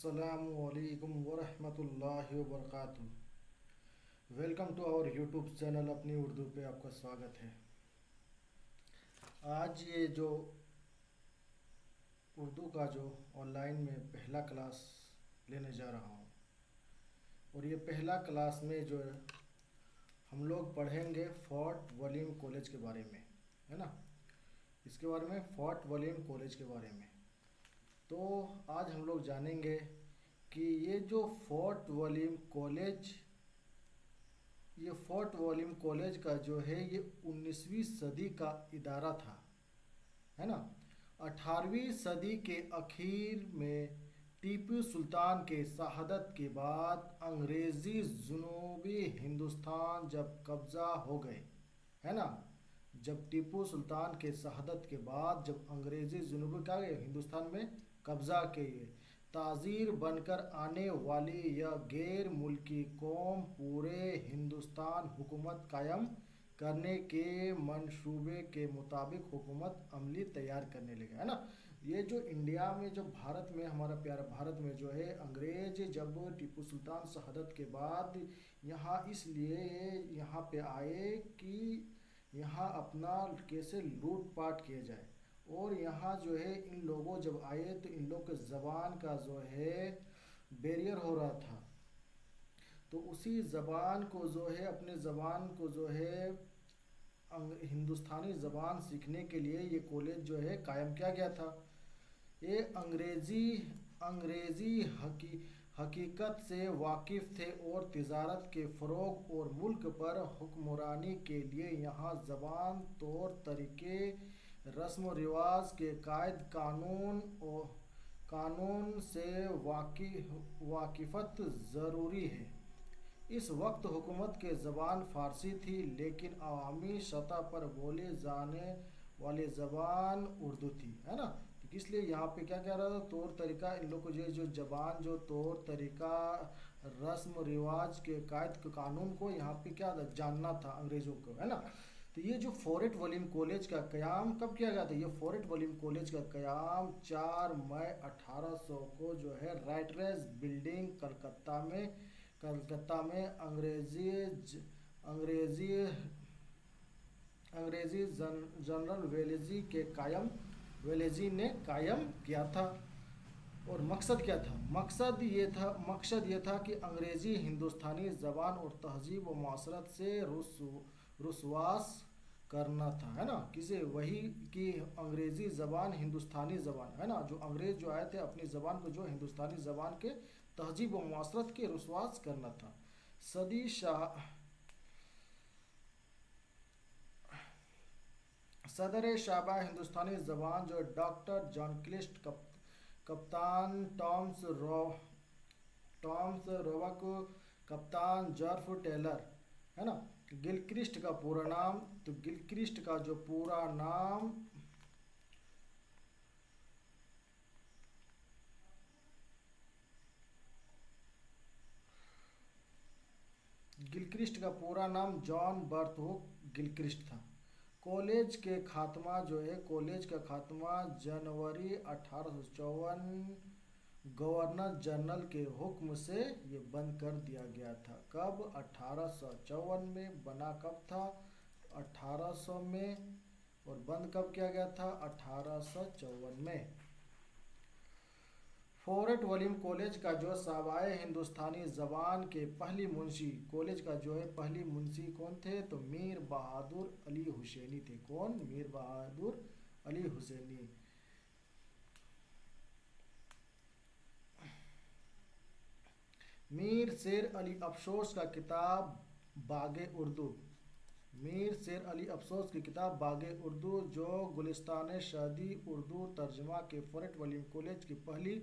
अस्सलामुअलैकुम वरहमतुल्लाहि वबरकातुहू। Welcome to our YouTube channel अपनी उर्दू पे आपका स्वागत है। आज ये जो उर्दू का जो ऑनलाइन में पहला क्लास लेने जा रहा हूँ, और ये पहला क्लास में जो है हम लोग पढ़ेंगे फोर्ट विलियम कॉलेज के बारे में, है ना। इसके बारे में, फोर्ट विलियम कॉलेज के बारे में तो आज हम लोग जानेंगे कि ये जो फोर्ट विलियम कॉलेज, ये फोर्ट विलियम कॉलेज का जो है ये 19वीं सदी का इदारा था, है ना। 18वीं सदी के आखिर में टीपू सुल्तान के शहादत के बाद अंग्रेज़ी जनूबी हिंदुस्तान जब कब्ज़ा हो गए, है ना। जब टीपू सुल्तान के शहादत के बाद जब अंग्रेज़ी जनूबी का हिंदुस्तान में कब्ज़ा किए, ताज़ीर बनकर आने वाली यह गैर मुल्की कौम पूरे हिंदुस्तान हुकूमत कायम करने के मंसूबे के मुताबिक हुकूमत अमली तैयार करने लगे, है ना। ये जो इंडिया में, जो भारत में, हमारा प्यारा भारत में जो है, अंग्रेज जब टीपू सुल्तान शहादत के बाद यहाँ इसलिए यहाँ पे आए कि यहाँ अपना कैसे लूटपाट किया जाए। और यहाँ जो है इन लोगों जब आए तो इन लोग के ज़बान का जो है बैरियर हो रहा था, तो उसी ज़बान को जो है, अपने ज़बान को जो है हिंदुस्तानी ज़बान सीखने के लिए ये कॉलेज जो है कायम किया गया था। ये अंग्रेज़ी हकीकत से वाकिफ़ थे और तिजारत के फ़रोग़ और मुल्क पर हुक्मरानी के लिए यहाँ ज़बान, तौर तरीक़े, रस्म व रिवाज के कायद कानून से वाकिफ़त ज़रूरी है। इस वक्त हुकूमत के ज़बान फ़ारसी थी, लेकिन अवामी सतह पर बोले जाने वाली ज़बान उर्दू थी, है ना। तो इसलिए यहाँ पे क्या कह रहा था, तौर तरीका, इन लोग को जो ज़बान, जो तौर तरीका, रस्म रिवाज के कायद कानून को यहाँ पे क्या जानना था अंग्रेज़ों को, है ना। तो ये जो फोर्ट विलियम कॉलेज का क़याम कब किया गया था, ये फोर्ट विलियम कॉलेज का क़याम 4 मई 1800 को जो है राइटर्स बिल्डिंग कलकत्ता में अंग्रेज़ी जनरल वेलेज़ी ने कायम किया था। और मकसद क्या था? मकसद ये था कि अंग्रेज़ी हिंदुस्तानी ज़बान और तहज़ीब व माशरत से रुसवास करना था, है ना। किसे? वही कि अंग्रेज़ी ज़बान हिंदुस्तानी ज़बान, है ना। जो अंग्रेज़ जो आए थे अपनी ज़बान को जो हिंदुस्तानी ज़बान के तहज़ीब व माशरत के रुसवास करना था। सदर शाबा हिंदुस्तानी ज़बान जो डॉक्टर जॉन क्लिस्ट, कप्तान टॉम्स रोवक, कप्तान जॉर्ज टेलर, है ना। गिलक्रिस्ट का पूरा नाम, तो गिलक्रिस्ट का जो पूरा नाम जॉन बर्थहुक गिलक्रिस्ट था। कॉलेज का खात्मा जनवरी 1854 गवर्नर जनरल के हुक्म से ये बंद कर दिया गया था। कब? 1854 में। बना कब था? 1800 में। और बंद कब किया गया था? 1854 में। फोर्ट विलियम कॉलेज का जो साबाए हिंदुस्तानी ज़बान के पहली मुंशी, कॉलेज का जो है पहली मुंशी कौन थे? तो मीर बहादुर अली हुसैनी थे। कौन? मीर बहादुर अली हुसैनी। मीर शेर अली अफसोस का किताब बागे उर्दू, मीर शेर अली अफसोस की किताब बागे उर्दू जो गुलिस्तान शादी उर्दू तर्जमा के फोर्ट विलियम कॉलेज की पहली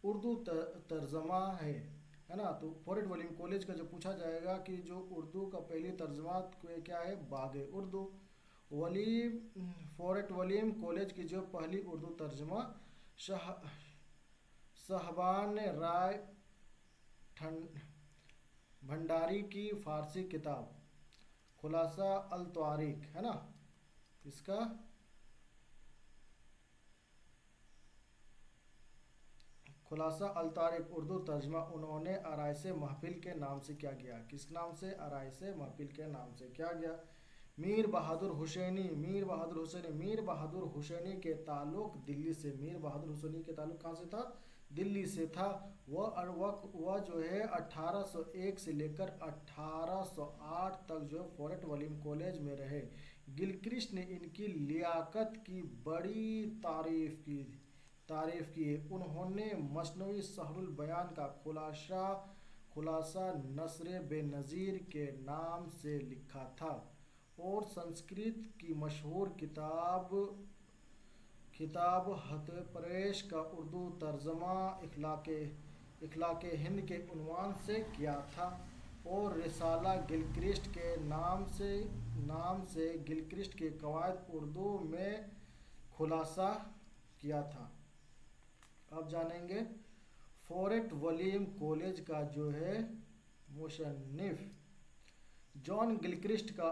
उर्दू तर्जमा है ना। तो फोर्ट विलियम कॉलेज का जो पूछा जाएगा कि जो उर्दू का पहली तर्जमा क्या है? बागे उर्दू। फोर्ट विलियम कॉलेज की जो पहली उर्दू तर्जमा शहबान राय भंडारी की फ़ारसी किताब खुलासा अल तारीख, है ना। इसका खुलासा अल तारिक उर्दू तर्जमा उन्होंने आराइसे महफिल के नाम से क्या किया? किस नाम से? आराइसे महफिल के नाम से क्या किया? मीर बहादुर हुसैनी, मीर बहादुर हुसैनी, मीर बहादुर हुसैनी के ताल्लुक दिल्ली से, मीर बहादुर हुसैनी के ताल्लुक कहाँ से था? दिल्ली से था। वह जो है 1801 से लेकर 1808 तक जो फोर्ट विलियम कॉलेज में रहे। गिलक्रिस्ट ने इनकी लियाकत की बड़ी तारीफ की। उन्होंने मसनवी सहरुल बयान का खुलासा नस्र बेनज़ीर के नाम से लिखा था और संस्कृत की मशहूर किताब हतपरेश का उर्दू तर्जमा इखलाके हिंद के उन्वान से किया था और रिसाला गिलक्रिस्ट के नाम से गिलक्रिस्ट के कवायद उर्दू में खुलासा किया था। अब जानेंगे फोर्ट विलियम कॉलेज का जो है मुसन्निफ जॉन गिलक्रिस्ट का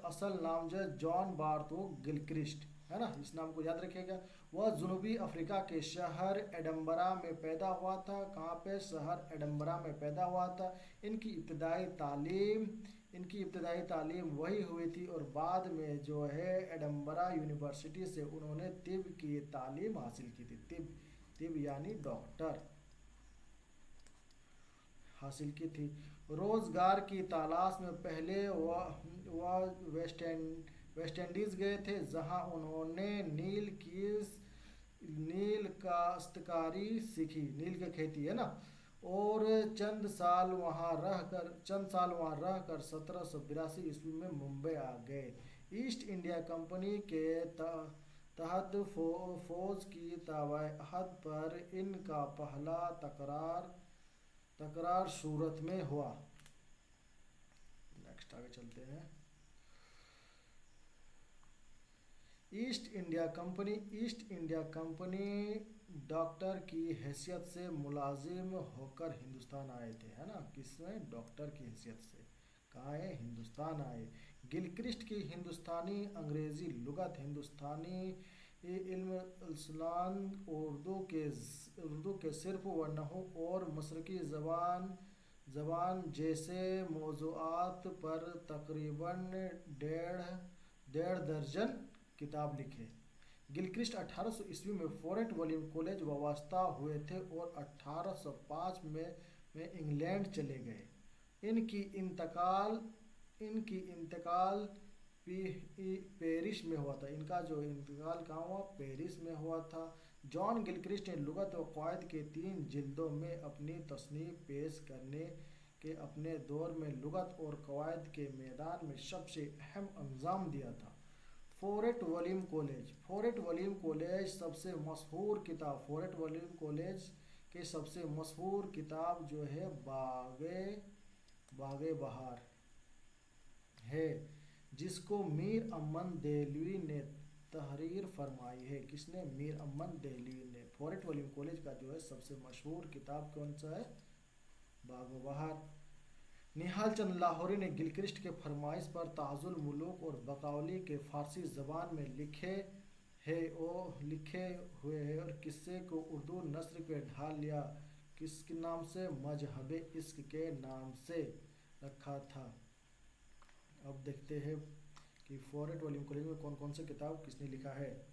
असल नाम जो है जॉन बारतूक गिलक्रिस्ट है ना, इस नाम को याद रखिएगा। वह जनूबी अफ्रीका के शहर एडम्बरा में पैदा हुआ था। कहाँ पे? शहर एडम्बरा में पैदा हुआ था। इनकी इब्तदाई तालीम वही हुई थी और बाद में जो है एडम्बरा यूनिवर्सिटी से उन्होंने तिब की तालीम हासिल की थी। तिब यानी डॉक्टर हासिल की थी। रोज़गार की तलाश में पहले वह वेस्ट इंडीज़ गए थे, जहां उन्होंने नील काश्तकारी सीखी, नील की खेती है ना, और चंद साल वहां रहकर 1782 ईस्वी में मुंबई आ गए। ईस्ट इंडिया कंपनी के तहत फौज की तबाहत पर इनका पहला तकरार सूरत में हुआ। नेक्स्ट आगे चलते हैं। ईस्ट इंडिया कंपनी डॉक्टर की हैसियत से मुलाजिम होकर हिंदुस्तान आए थे, है ना, किसमें? डॉक्टर की हैसियत से कहाँ है? हिंदुस्तान आए। गिलक्रिस्ट की हिंदुस्तानी अंग्रेज़ी लुगत, हिंदुस्तानी इल्म इस्लाम, उर्दू के सिर्फ व नहू और मशरक़ी ज़बान जैसे मौज़ूआत पर तकरीबन डेढ़ दर्जन किताब लिखे। गिलक्रिस्ट 1800 ईस्वी में फोर्ट विलियम कॉलेज वाबस्ता हुए थे और 1805 में इंग्लैंड चले गए। इनकी इंतकाल पेरिस में हुआ था। इनका जो इंतकाल कहाँ हुआ? पेरिस में हुआ था। जॉन गिलक्रिस्ट ने लुगत व क़वायद के 3 जिल्दों में अपनी तसनीफ़ पेश करने के अपने दौर में लुगत और क़वायद के मैदान में सबसे अहम अंजाम दिया था। फोर्ट विलियम कॉलेज सबसे मशहूर किताब, फोर्ट विलियम कॉलेज के सबसे मशहूर किताब जो है बाग़े बहार है, जिसको मीर अमन देहलवी ने तहरीर फरमाई है। किसने? मीर अमन देहलवी ने। फोर्ट विलियम कॉलेज का जो है सबसे मशहूर किताब कौन सा है? बाग़े बहार। निहाल चंद लाहौरी ने गिलक्रिस्ट के फरमाइश पर ताजुल मुलूक और बकौली के फ़ारसी ज़बान में लिखे हुए हैं और किस्से को उर्दू नस्र पे ढाल लिया। किसके नाम से? मजहबे इश्क के नाम से रखा था। अब देखते हैं कि फोर्ट विलियम कॉलेज में कौन कौन से किताब किसने लिखा है।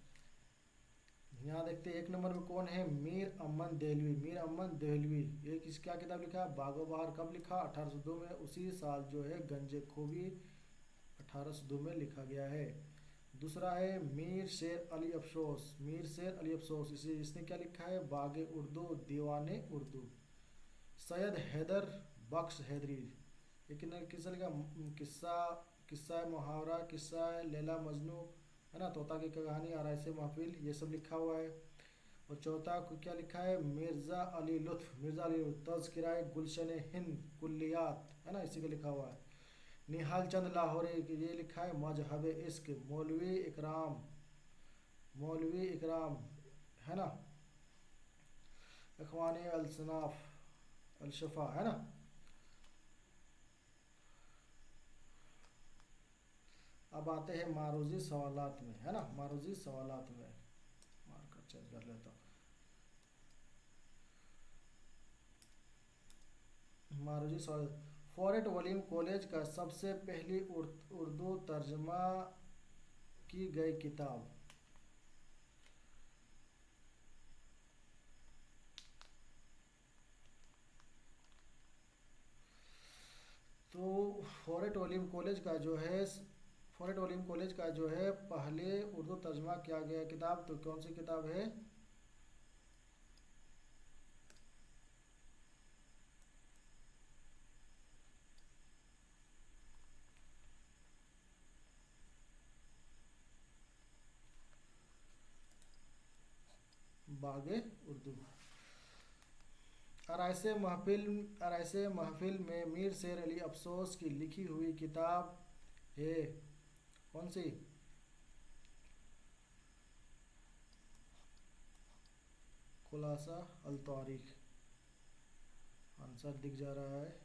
यहाँ देखते हैं 1 नंबर में कौन है? मीर अमन देहलवी। ये क्या किताब लिखा है? बाग़े बहार। कब लिखा? 1802 में। उसी साल जो है गंजे खूबी 1802 में लिखा गया है। दूसरा है मीर शेर अली अफसोस। इसने क्या लिखा है? बाग़े उर्दू, दीवाने उर्दू। सैयद हैदर बख्श हैदरी, ये किसने लिखा? किस्सा मुहावरा, किस्सा लैला मजनू, है ना, तोता की कहानी, आराइसे महफिल, ये सब लिखा हुआ है। और चौथा को क्या लिखा है? मिर्ज़ा अली लुत्फ़ तज़किरा गुलशन हिंद कुल्लियात, है ना, इसी को लिखा हुआ है। निहाल चंद लाहौरी ये लिखा है मजहब इश्क। मौलवी इकराम, है ना, इख़वानी अल-शफ़ा, है ना। अब आते हैं मारूज़ी सवालात में, है ना, मारूज़ी सवालात में मार्कर चेंज कर लेता हूँ। मारूजी सॉरी। फॉरेट वलीम कॉलेज का सबसे पहली उर्दू तर्जमा की गई किताब। तो फॉरेट वलीम कॉलेज का जो है पहले उर्दू तर्जमा किया गया किताब, तो कौन सी किताब है? बागे उर्दू। अराइसे महफिल में मीर शेर अली अफसोस की लिखी हुई किताब है कौन सी? खुलासा अल तारीख। आंसर दिख जा रहा है,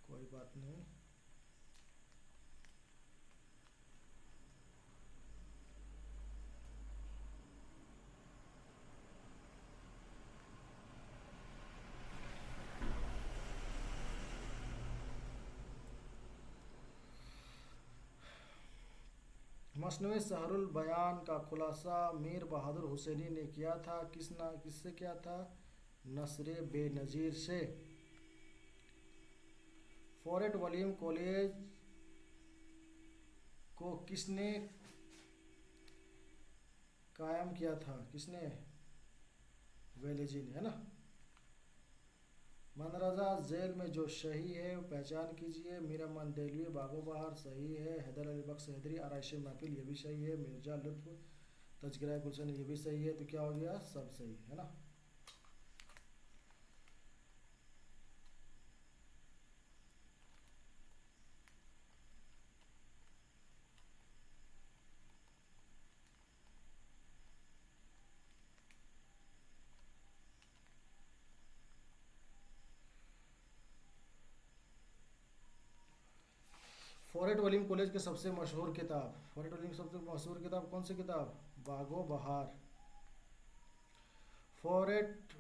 कोई बात नहीं। मसनवी सहरुल बयान का खुलासा मीर बहादुर हुसैनी ने किया था, किससे किया था? नसरे बेनज़ीर से। फॉरेट वलीम कॉलेज को किसने कायम किया था? किसने? वेलेजी ने, है ना। मंदरजा जेल में जो सही है वो पहचान कीजिए। मीरा मन देलवी बागो बहार सही है। हैदर अली बख्श हैदरी आराइश महफिल ये भी सही है। मिर्जा लुत्फ तज़किरा गुलशन ये भी सही है। तो क्या हो गया? सब सही है ना। फॉरेट वलीम सबसे मशहूर किताब कौन सी किताब? बागो बहार। फॉरेट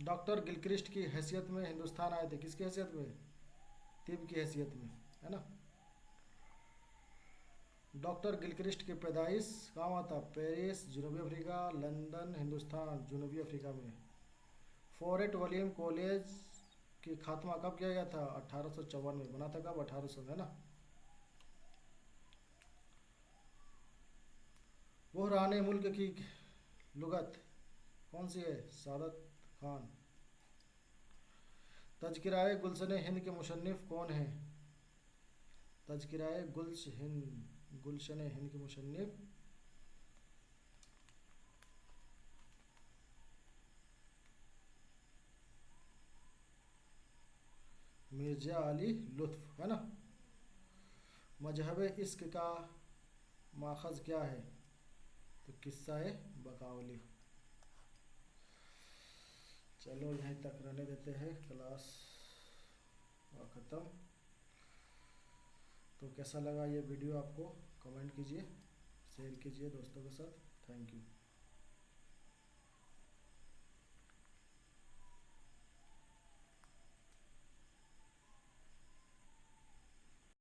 डॉक्टर गिलक्रिस्ट की हैसियत में हिंदुस्तान आए थे, किसकी हैसियत में? तिब की हैसियत में, है ना। डॉक्टर गिलक्रिस्ट की पैदाइश कहाँ हुआ था? पेरिस जनूबी अफ्रीका, लंदन हिंदुस्तान जनूबी अफ्रीका में। फॉरेट वलीम कॉलेज की खात्मा कब किया गया था? 1854 में। बना था कब? 1800 में, है ना। बुहरान मुल्क की लुगत कौन सी है? सादत खान। तज़किराए गुलशन हिंद के मुसन्निफ़ कौन हैं? तज़किराए गुलशन हिंद के मुसन्निफ़ मिर्जा अली लुत्फ़, है ना। मजहब इश्क का माखज़ क्या है? तो किस्सा है बकावली। चलो यहीं तक रहने देते हैं, क्लास ख़त्म। तो कैसा लगा ये वीडियो आपको? कमेंट कीजिए, शेयर कीजिए दोस्तों के साथ। Thank you.